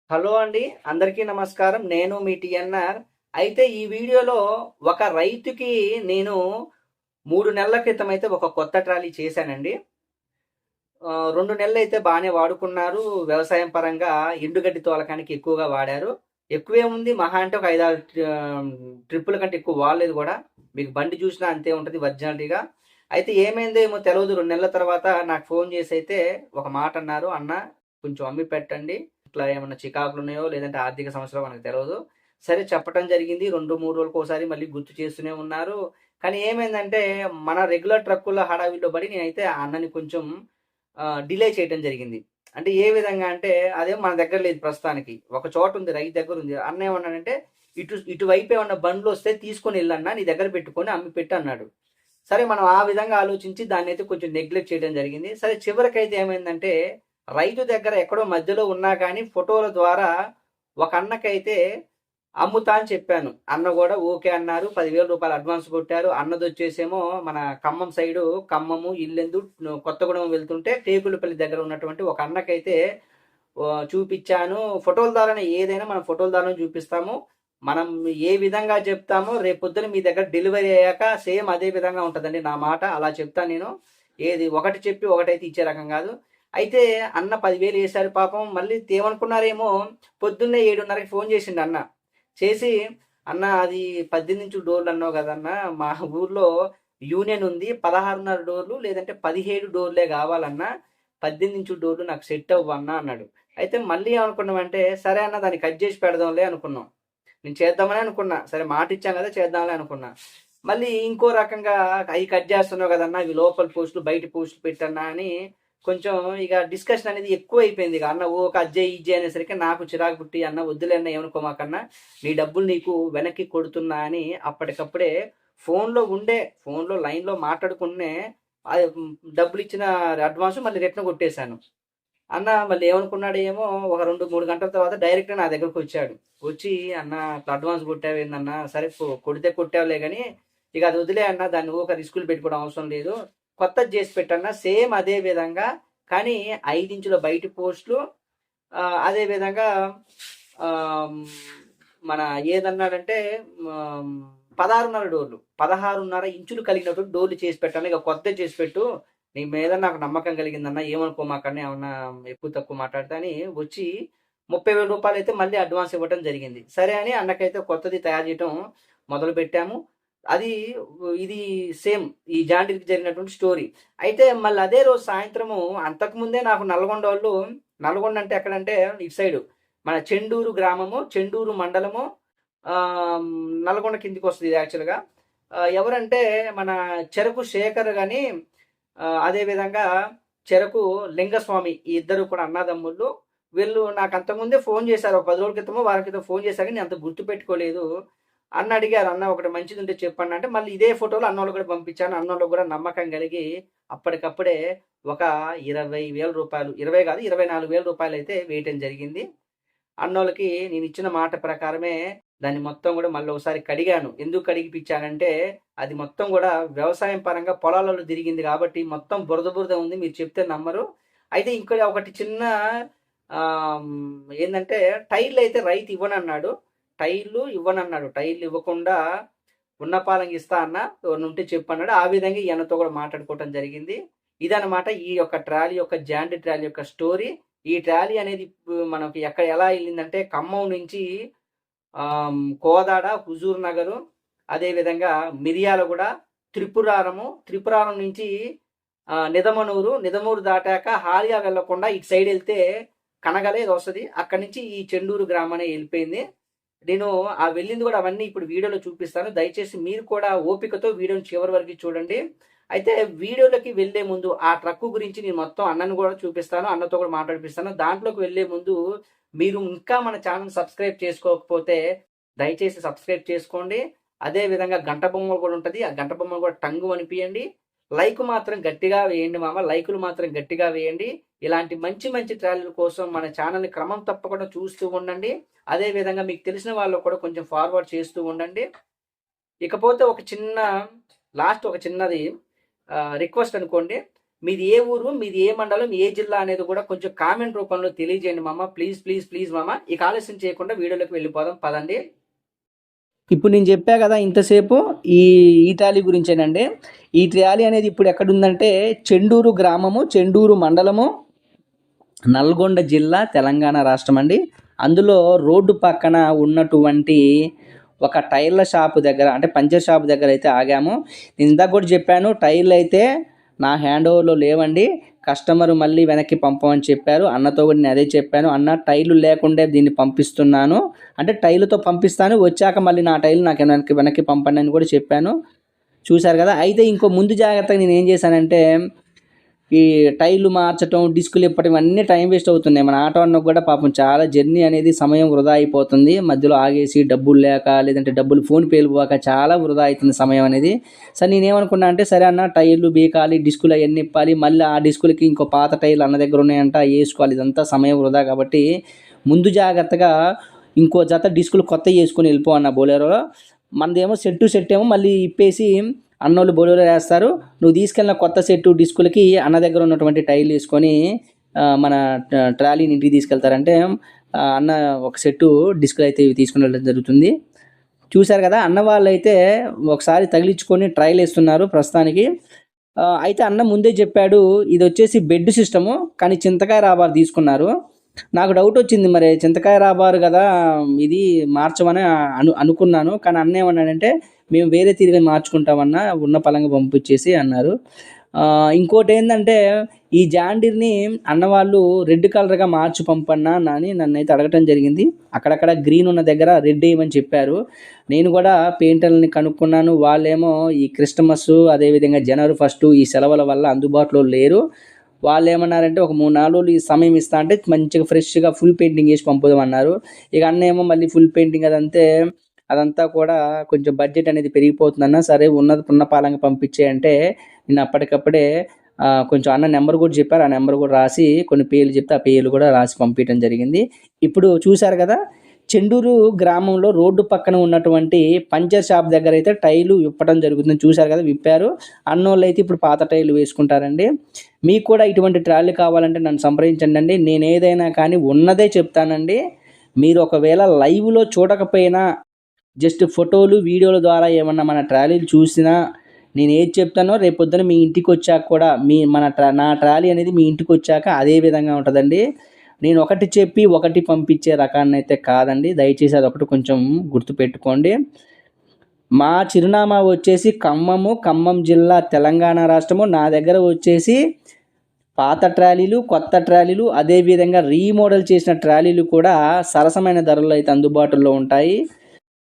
Hello అండి. అందరికీ నమస్కారం. నేను మీ టీఎన్ఆర్. అయితే ఈ వీడియోలో ఒక రైతుకి నేను 3 నెలల క్రితమైతే ఒక కొత్త ట్రాలీ చేశానండి. 2 నెలలైతే బానే వాడుకున్నారు. వ్యవసాయం పరంగా ఎండుగడ్డి తోలకానికి ఎక్కువగా వాడారు. ఎక్కువేముంది మహా అంటే ఒక 5, 6 ట్రిప్పుల కంటే ఎక్కువ వాడలేదు గూడా. మీకు బండి చూసినా అంతే ఉంటది ఒరిజినాలిటీగా. అయితే ఏమైందో ఏమో తెలవదు 2 నెలల తర్వాత నాకు ఫోను జేసైతే ఒక మాటన్నారు. "అన్న కొంచెం అమ్మి పెట్టండి. ఇట్లా ఏమన్నా చికాకులున్నాయో లేదంటే ఆర్థిక సమస్యలో మనకు తెలవదు." సరే చెప్పటం జరిగింది. 2, 3 రోజులకోసారి మళ్ళీ గుర్తు చేస్తూనే ఉన్నారు. కానీ ఏమైందంటే మన రెగ్యులర్ ట్రక్కుల హడావిడిలో పడి నేనైతే ఆ అన్నని కొంచెం డిలే చేయటం జరిగింది. అంటే ఏ విధంగా అంటే అదేమో మన దగ్గర లేదు ప్రస్తుతానికి. ఒక చోట ఉంది, రైతు దగ్గరుంది. అన్న ఏమన్నాడంటే, ఇటువైపు ఏమన్నా బండ్లొస్తే తీసుకొనెళ్ళన్నా నీ దగ్గర పెట్టుకొని అమ్మి పెట్టు" అన్నాడు. సరే మనం ఆ విధంగా ఆలోచించి దాన్నైతే కొంచెం నెగ్లెక్ట్ చేయడం జరిగింది. సరే చివరికైతే ఏమైందంటే, రైతు దగ్గర ఎక్కడో మధ్యలో ఉన్నా కానీ ఫోటోల ద్వారా ఒక అన్నకైతే అమ్ముతా అని చెప్పాను. అన్న గూడా ఓకే అన్నారు. రూ. 10,000 అడ్వాన్స్ కొట్టారు. అన్నదొచ్చేసేమో మన ఖమ్మం సైడు, ఖమ్మము, ఇల్లెందు, కొత్తగూడెం వెళ్తుంటే టేకులపల్లి దగ్గర ఉన్నటువంటి ఒక అన్నకైతే చూపిచ్చాను. ఫోటోల ద్వారానే ఏదైనా మనం ఫోటోల ద్వారానే చూపిస్తాము. మనం ఏ విధంగా చెప్తామో రేపొద్దున మీ దగ్గర డెలివరీ అయ్యాక సేమ్ అదే విధంగా ఉంటదండి నా మాట. అలా చెప్తాను నేను. ఏది ఒకటి చెప్పి ఒకటైతే ఇచ్చే రకం గాదు. అయితే అన్న 10,000 ఏశారు పాపం. మళ్ళీ ఏమనుకున్నారేమో పొద్దున్నే 7:30కి ఫోను చేసిండు అన్న. చేసి, "అన్న అది 18 డోర్లు అన్నావు కదన్నా, మా ఊర్లో యూనియన్ ఉంది. 16.5 డోర్లు లేదంటే 17 డోర్లే కావాలన్నా. 18 డోర్లు నాకు సెట్ అవ్వన్నా" అన్నాడు. అయితే మళ్ళీ ఏమనుకున్నామంటే, సరే అన్న దాన్ని కట్ చేసి పెడదాంలే అనుకున్నాం. నేను చేద్దామని అనుకున్నా. సరే మాట ఇచ్చాం కదా చేద్దాంలే అనుకున్నా. మళ్ళీ ఇంకో రకంగా అయి కట్ చేస్తున్నావు కదన్నా, ఇవి లోపల పోస్టులు బయట పోస్టులు పెట్టన్నా అని కొంచెం ఇక డిస్కషన్ అనేది ఎక్కువ అయిపోయింది. ఇక అన్న ఊక అజ్జే ఇజ్జే అనేసరికి నాకు చిరాకు పుట్టి, "అన్న వద్దులే అన్న ఏమనుకోమాకన్నా, నీ డబ్బులు నీకు వెనక్కి కొడుతున్నా" అని అప్పటికప్పుడే ఫోన్లో లైన్లో మాట్లాడుకునే అది డబ్బులు ఇచ్చిన అడ్వాన్స్ మళ్ళీ రిటర్న్ కొట్టేశాను. అన్న మళ్ళీ ఏమనుకున్నాడు ఏమో, ఒక 2, 3 గంటల తర్వాత డైరెక్ట్ నా దగ్గరకు వచ్చాడు. వచ్చి, "అన్న అట్లా అడ్వాన్స్ కొట్టావు ఏందన్నా, సరే కొడితే కొట్టావులే కానీ ఇక అది వదిలే అన్న, దాన్ని ఊక రిస్కులు పెట్టుకోవడం అవసరం లేదు. కొత్తది చేసి పెట్టన్నా సేమ్ అదే విధంగా, కానీ 5 ఇంచుల బయట పోస్టులు, అదే విధంగా మన ఏదన్నాడంటే 16.5 డోర్లు, 16.5 ఇంచులు కలిగినటువంటి డోర్లు చేసి పెట్టాను. ఇక కొత్తది చేసి పెట్టు, నీ మీద నాకు నమ్మకం కలిగిందన్న, ఏమనుకోమాకన్నా ఏమన్నా ఎక్కువ తక్కువ మాట్లాడితే" అని వచ్చి రూ. 30,000 అయితే మళ్ళీ అడ్వాన్స్ ఇవ్వటం జరిగింది. సరే అని అన్నకైతే కొత్తది తయారు చేయటం మొదలు పెట్టాము. అది ఇది సేమ్ ఈ జాండీకి జరిగినటువంటి స్టోరీ. అయితే మళ్ళీ అదే రోజు సాయంత్రము అంతకుముందే నాకు నల్గొండ అంటే ఎక్కడంటే ఇటు సైడు మన చెండూరు గ్రామము, చెండూరు మండలము, నల్గొండ కిందికి వస్తుంది ఇది యాక్చువల్గా. ఎవరంటే మన చెరకు శేఖర్ కానీ, అదేవిధంగా చెరకు లింగస్వామి, ఈ ఇద్దరు కూడా అన్నదమ్ముళ్ళు. వీళ్ళు నాకు అంతకుముందే ఫోన్ చేశారు. ఒక 10 రోజుల క్రితమో వారం క్రితం ఫోన్ చేశారు. నేను అంత గుర్తుపెట్టుకోలేదు. అన్న అడిగారు, "అన్న ఒకటి మంచిది ఉంటే చెప్పండి" అంటే మళ్ళీ ఇదే ఫోటోలు అన్నోళ్ళు కూడా పంపించాను. అన్నోళ్ళకి కూడా నమ్మకం కలిగి అప్పటికప్పుడే ఒక రూ. 20,000, 20 కాదు రూ. 24,000 అయితే వేయటం జరిగింది. అన్నోళ్ళకి నేను ఇచ్చిన మాట ప్రకారమే దాన్ని మొత్తం కూడా మళ్ళీ ఒకసారి కడిగాను. ఎందుకు కడిగిపిచ్చానంటే అది మొత్తం కూడా వ్యవసాయం పరంగా పొలాలలో తిరిగింది కాబట్టి మొత్తం బురద బురద ఉంది. మీరు చెప్తే నమ్మరు. అయితే ఇక్కడ ఒకటి చిన్న ఏందంటే టైర్లు అయితే రైతు ఇవ్వనన్నాడు. టైర్లు ఇవ్వకుండా ఉన్నపాలకి ఇస్తా అన్న, ఎవరైనా ఉంటే చెప్పన్నాడు. ఆ విధంగా ఈ అన్నతో కూడా మాట్లాడుకోవటం జరిగింది. ఇదనమాట ఈ యొక్క ట్రాలీ యొక్క జాండీ ట్రాలీ యొక్క స్టోరీ. ఈ ట్రాలీ అనేది మనకి ఎలా వెళ్ళిందంటే ఖమ్మం నుంచి కోదాడ, హుజూర్ నగరు, అదేవిధంగా మిర్యాలగూడ, త్రిపురారం నుంచి నిదమూరు దాటాక హాలియా వెళ్లకుండా ఇటు సైడ్ వెళ్తే కనగలే వస్తుంది. అక్కడి నుంచి ఈ చెండూరు గ్రామాన్ని వెళ్ళిపోయింది. నేను ఆ వెళ్ళింది కూడా అవన్నీ ఇప్పుడు వీడియోలో చూపిస్తాను. దయచేసి మీరు కూడా ఓపికతో వీడియోని చివరి వరకు చూడండి. అయితే వీడియోలోకి వెళ్లే ముందు ఆ ట్రక్కు గురించి నేను మొత్తం అన్నను కూడా చూపిస్తాను, అన్నతో కూడా మాట్లాడిపిస్తాను. దాంట్లోకి వెళ్లే ముందు మీరు ఇంకా మన ఛానల్ సబ్స్క్రైబ్ చేసుకోకపోతే దయచేసి సబ్స్క్రైబ్ చేసుకోండి. అదే విధంగా గంట బొమ్మ కూడా ఉంటుంది. ఆ గంట బొమ్మ కూడా టంగు అనిపియండి. లైక్ మాత్రం గట్టిగా వేయండి మామ. లైకులు మాత్రం గట్టిగా వేయండి. ఇలాంటి మంచి మంచి ట్రాలీల కోసం మన ఛానల్ని క్రమం తప్పకుండా చూస్తూ ఉండండి. అదే విధంగా మీకు తెలిసిన వాళ్ళకు కూడా కొంచెం ఫార్వర్డ్ చేస్తూ ఉండండి. ఇకపోతే ఒక చిన్నది రిక్వెస్ట్ అనుకోండి. మీది ఏ ఊరు, మీది ఏ మండలం, ఏ జిల్లా అనేది కూడా కొంచెం కామెంట్ రూపంలో తెలియజేయండి మామ. ప్లీజ్ ప్లీజ్ ప్లీజ్ మామ. ఇక ఆలస్యం చేయకుండా వీడియోలోకి వెళ్ళిపోదాం పదండి. ఇప్పుడు నేను చెప్పా కదా ఇంతసేపు ఈ ట్రాలీ గురించేనండి. ఈ ట్రాలీ అనేది ఇప్పుడు ఎక్కడుందంటే చెండూరు గ్రామము, చెండూరు మండలము, నల్గొండ జిల్లా, తెలంగాణ రాష్ట్రం అండి. అందులో రోడ్డు పక్కన ఉన్నటువంటి ఒక టైర్ల షాపు దగ్గర, అంటే పంచర్ షాపు దగ్గర అయితే ఆగాము. నేను ఇందాక కూడా చెప్పాను, టైర్లు అయితే నా హ్యాండ్ ఓవర్లో లేవండి, కస్టమర్ మళ్ళీ వెనక్కి పంపమని చెప్పారు. అన్నతో కూడా నేను అదే చెప్పాను, అన్న టైర్లు లేకుండే దీన్ని పంపిస్తున్నాను, అంటే టైర్లతో పంపిస్తాను, వచ్చాక మళ్ళీ నా టైర్లు నాకు వెనక్కి పంపండి అని కూడా చెప్పాను. చూశారు కదా. అయితే ఇంకో ముందు జాగ్రత్తగా నేను ఏం చేశానంటే, ఈ టైర్లు మార్చడం, డిస్కులు ఇప్పటం అన్నీ టైం వేస్ట్ అవుతున్నాయి. మన ఆటో అన్నకు కూడా పాపం చాలా జర్నీ అనేది సమయం వృధా అయిపోతుంది. మధ్యలో ఆగేసి డబ్బులు లేక, లేదంటే డబ్బులు ఫోన్పేలు పోక చాలా వృధా అవుతుంది సమయం అనేది. సరే నేనేమనుకున్నా అంటే, సరే అన్న టైర్లు బీకాలి, డిస్కులు అవన్నీ ఇప్పాలి, మళ్ళీ ఆ డిస్కులకి ఇంకో పాత టైర్లు అన్న దగ్గర ఉన్నాయంట వేసుకోవాలి, ఇదంతా సమయం వృధా. కాబట్టి ముందు జాగ్రత్తగా ఇంకో జత డిస్కులు కొత్త వేసుకొని వెళ్ళిపో అన్న బోలేరోలో. మనదేమో సెట్ ఏమో మళ్ళీ ఇప్పేసి అన్నోళ్ళు బోలేరో వేస్తారు. నువ్వు తీసుకెళ్ళిన కొత్త సెట్టు డిస్కులకి అన్న దగ్గర ఉన్నటువంటి టైర్లు వేసుకొని మన ట్రాలీని ఇంటికి తీసుకెళ్తారంటే అన్న ఒక సెట్టు డిస్కులు అయితే తీసుకుని వెళ్ళడం జరుగుతుంది. చూశారు కదా. అన్న వాళ్ళు అయితే ఒకసారి తగిలించుకొని ట్రయల్ వేస్తున్నారు ప్రస్తుతానికి. అయితే అన్న ముందే చెప్పాడు, ఇది వచ్చేసి బెడ్ సిస్టము, కానీ చింతకాయ రాబార్ తీసుకున్నారు. నాకు డౌట్ వచ్చింది, మరి చింతకాయ రాబారు కదా ఇది మార్చమని అనుకున్నాను. కానీ అన్న ఏమన్నాడంటే, మేము వేరే తిరిగి మార్చుకుంటామన్నా, ఉన్న పలంగా పంపించేసి అన్నారు. ఇంకోటి ఏంటంటే, ఈ జాండీర్ని అన్నవాళ్ళు రెడ్ కలర్గా మార్చి పంపన్నా అని నన్నైతే అడగటం జరిగింది. అక్కడక్కడ గ్రీన్ ఉన్న దగ్గర రెడ్ వేయమని చెప్పారు. నేను కూడా పెయింటర్లని కనుక్కున్నాను. వాళ్ళేమో ఈ క్రిస్టమస్, అదేవిధంగా జనవరి 1 ఈ సెలవుల వల్ల అందుబాటులో లేరు. వాళ్ళు ఏమన్నారంటే, ఒక 3-4 రోజులు ఈ సమయం ఇస్తా అంటే మంచిగా ఫ్రెష్గా ఫుల్ పెయింటింగ్ వేసి పంపుదామన్నారు. ఇక అన్న ఏమో మళ్ళీ ఫుల్ పెయింటింగ్ అదంతా కూడా కొంచెం బడ్జెట్ అనేది పెరిగిపోతుందన్న. సరే ఉన్న పాలంగా పంపించేయంటే నేను అప్పటికప్పుడే కొంచెం అన్న నెంబర్ కూడా చెప్పారు. ఆ నెంబర్ కూడా రాసి కొన్ని పేర్లు చెప్తే ఆ పేర్లు కూడా రాసి పంపించడం జరిగింది. ఇప్పుడు చూశారు కదా, చెండూరు గ్రామంలో రోడ్డు పక్కన ఉన్నటువంటి పంచర్ షాప్ దగ్గర అయితే టైర్లు విప్పడం జరుగుతుంది. చూశారు కదా, విప్పారు. అన్నోళ్ళు అయితే ఇప్పుడు పాత టైర్లు వేసుకుంటారండి. మీకు కూడా ఇటువంటి ట్రాలీ కావాలంటే నన్ను సంప్రదించండి అండి. నేను ఏదైనా కానీ ఉన్నదే చెప్తానండి. మీరు ఒకవేళ లైవ్లో చూడకపోయినా జస్ట్ ఫోటోలు, వీడియోల ద్వారా ఏమన్నా మన ట్రాలీలు చూసినా, నేను ఏది చెప్తానో రేపొద్దున మీ ఇంటికి వచ్చాక కూడా నా ట్రాలీ అనేది మీ ఇంటికి వచ్చాక అదే విధంగా ఉంటుందండి. నేను ఒకటి చెప్పి ఒకటి పంపించే రకాన్ని అయితే కాదండి. దయచేసి అదొకటి కొంచెం గుర్తుపెట్టుకోండి. మా చిరునామా వచ్చేసి ఖమ్మం జిల్లా, తెలంగాణ రాష్ట్రము. నా దగ్గర వచ్చేసి పాత ట్రాలీలు, కొత్త ట్రాలీలు, అదేవిధంగా రీమోడల్ చేసిన ట్రాలీలు కూడా సరసమైన ధరల్లో అయితే అందుబాటులో ఉంటాయి.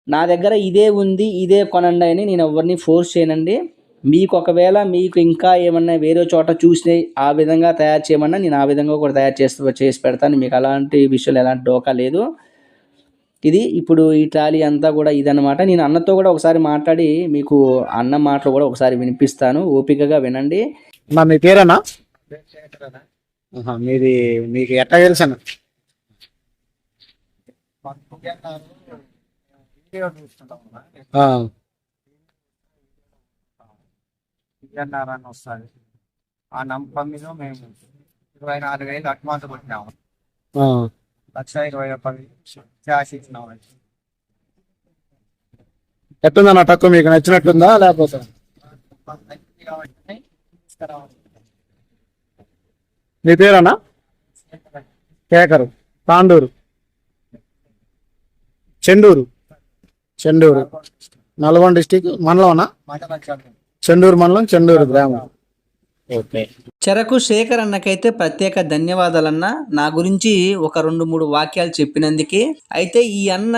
నా దగ్గర ఇదే ఉంది, ఇదే కొనండి అని నేను ఎవరిని ఫోర్స్ చేయనండి. మీకు ఒకవేళ మీకు ఇంకా ఏమన్నా వేరే చోట చూసి ఆ విధంగా తయారు చేయమన్నా నేను ఆ విధంగా కూడా చేసి పెడతాను. మీకు అలాంటి విషయాలు ఎలాంటి డోకా లేదు. ఇది ఇప్పుడు ఈ ట్రాలీ అంతా కూడా ఇదన్నమాట. నేను అన్నతో కూడా ఒకసారి మాట్లాడి మీకు అన్న మాటలు కూడా ఒకసారి వినిపిస్తాను, ఓపికగా వినండి. మీ పేరేనా? మీది మీకు ఎట్లా తెలుసు అన్న? వస్తుంది. ఆ నమ్మకం మీద మేము 24,000 అడ్వాన్స్ కొట్టినాము. 1,20,000 క్యాష్ ఇచ్చినాము. ఎట్లుందన్న తక్కువ మీకు నచ్చినట్టుందా లేకపోతే? మీ పేరన్నా? కేకరు, తాండూరు, చెండూరు నల్గొండ డిస్టిక్ మండలం. చెండూరు మండలం, చెండూరు గ్రామం. ఓకే. చెరకు శేఖర్ అన్నకైతే ప్రత్యేక ధన్యవాదాలన్న, నా గురించి ఒక 2-3 వాక్యాలు చెప్పినందుకే. అయితే ఈ అన్న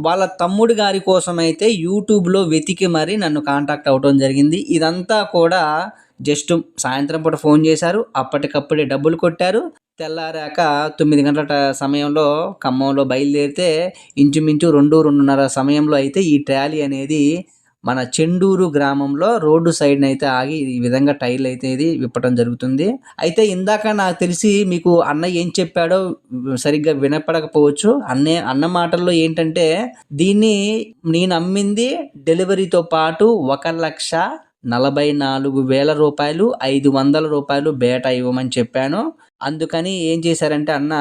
వాళ్ళ తమ్ముడు గారి కోసం అయితే యూట్యూబ్లో వెతికి మరి నన్ను కాంటాక్ట్ అవ్వడం జరిగింది. ఇదంతా కూడా జస్ట్ సాయంత్రం పూట ఫోన్ చేశారు, అప్పటికప్పుడే డబ్బులు కొట్టారు. తెల్లారాక 9 గంటల సమయంలో ఖమ్మంలో బయలుదేరితే ఇంచుమించు 2-2:30 సమయంలో అయితే ఈ ట్రాలీ అనేది మన చెండూరు గ్రామంలో రోడ్డు సైడ్న అయితే ఆగి ఈ విధంగా టైర్లు అయితే ఇది విప్పడం జరుగుతుంది. అయితే ఇందాక నాకు తెలిసి మీకు అన్న ఏం చెప్పాడో సరిగ్గా వినపడకపోవచ్చు. అన్న మాటల్లో ఏంటంటే, దీన్ని నేను అమ్మింది డెలివరీతో పాటు 1,00,000 44,000 రూపాయలు, 500 రూపాయలు బేటా ఇవ్వమని చెప్పాను. అందుకని ఏం చేశారంటే అన్న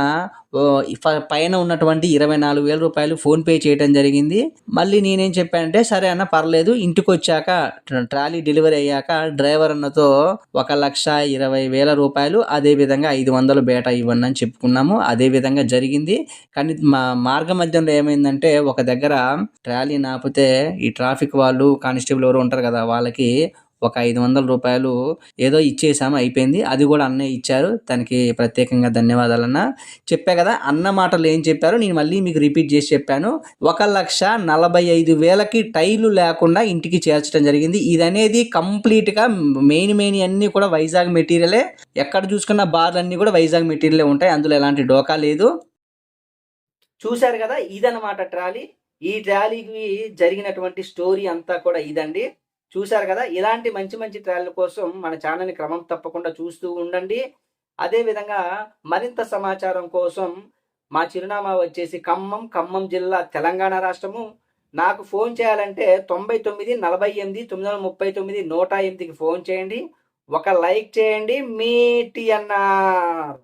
పైన ఉన్నటువంటి 24,000 రూపాయలు ఫోన్పే చేయడం జరిగింది. మళ్ళీ నేనేం చెప్పానంటే, సరే అన్న పర్లేదు, ఇంటికి వచ్చాక ట్రాలీ డెలివరీ అయ్యాక డ్రైవర్ అన్నతో 1,20,000 రూపాయలు అదేవిధంగా 500 బేటా ఇవ్వండి అని చెప్పుకున్నాము. అదే విధంగా జరిగింది. కానీ మా మార్గ మధ్యంలో ఏమైందంటే, ఒక దగ్గర ట్రాలీ నాపితే ఈ ట్రాఫిక్ వాళ్ళు కానిస్టేబుల్ ఎవరు ఉంటారు కదా, వాళ్ళకి ఒక 500 రూపాయలు ఏదో ఇచ్చేసాము, అయిపోయింది. అది కూడా అన్నయ్య ఇచ్చారు. దానికి ప్రత్యేకంగా ధన్యవాదాలన్న. చెప్పా కదా అన్న మాటలు ఏం చెప్పారో నేను మళ్ళీ మీకు రిపీట్ చేసి చెప్పాను. 1,45,000కి టైర్లు లేకుండా ఇంటికి చేర్చడం జరిగింది. ఇది అనేది కంప్లీట్గా మెయిన్ అన్నీ కూడా వైజాగ్ మెటీరియలే. ఎక్కడ చూసుకున్న బార్లు అన్నీ కూడా వైజాగ్ మెటీరియలే ఉంటాయి. అందులో ఎలాంటి డోకా లేదు. చూశారు కదా, ఇదన్నమాట ట్రాలీ. ఈ ట్రాలీకి జరిగినటువంటి స్టోరీ అంతా కూడా ఇదండి. చూశారు కదా, ఇలాంటి మంచి ట్రాలీల కోసం మన ఛానల్ని క్రమం తప్పకుండా చూస్తూ ఉండండి. అదేవిధంగా మరింత సమాచారం కోసం మా చిరునామా వచ్చేసి ఖమ్మం జిల్లా, తెలంగాణ రాష్ట్రము. నాకు ఫోన్ చేయాలంటే 99 48 939 108కి ఫోన్ చేయండి. ఒక లైక్ చేయండి. మీ టిఎన్ఆర్.